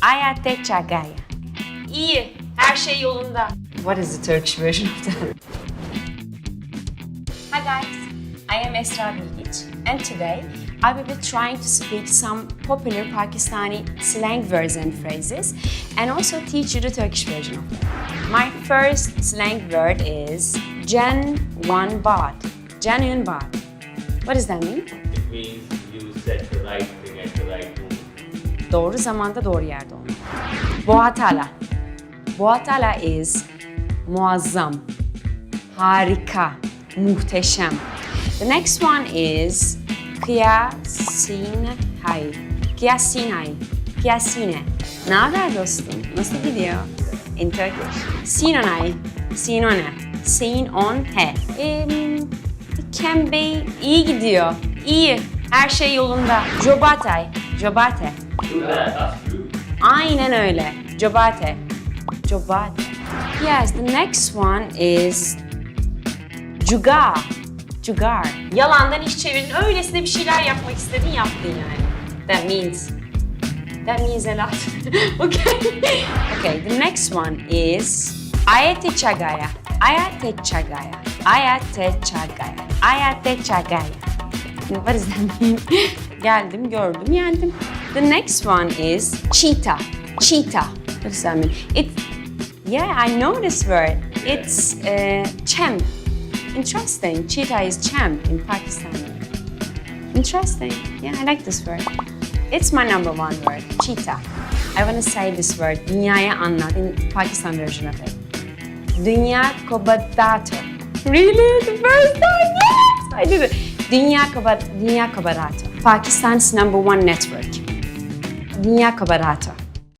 Ayate chagaya. İyi, her şey yolunda. What is the Turkish version of that? Hi guys, I am Esra Bilgic, and today I will be trying to speak some popular Pakistani slang words and phrases, and also teach you the Turkish version of them. My first slang word is genuine baat. Genuine baat. What does that mean? It means you said the right thing at the right moment. Doğru zamanda doğru yerde olmak. Boğatala. Boğatala is muazzam, harika, muhteşem. The next one is kıyasinay. Kıyasinay. Kıyasine. Ne haber dostum? Nasıl gidiyor? In Turkish. Sinonay. Sinone. Sin on he. It can be iyi gidiyor. İyi. Her şey yolunda. Jobatay. Jobate. That's true. Aynen öyle. Jobate. Jobate. Yes, the next one is jugar. Jugar. Yalandan iş çevirdin. Öylesine bir şeyler yapmak istedin, yaptın yani. That means a lot. Okay, the next one is ayate chagaya. Ayate chagaya. Ayate chagaya. Ayate chagaya. What does that mean? Geldim, gördüm, yendim. The next one is cheetah. Cheetah. What does that mean? Yeah, I know this word. It's champ. Interesting. Cheetah is champ in Pakistani. Interesting. Yeah, I like this word. It's my number one word, cheetah. I want to say this word, dünyaya anlat, in Pakistan version of it. Dünya kabadato. Really? The first time? Yes! I did it. Dünya kabadato. Pakistan's number one network. Dünya kabadato.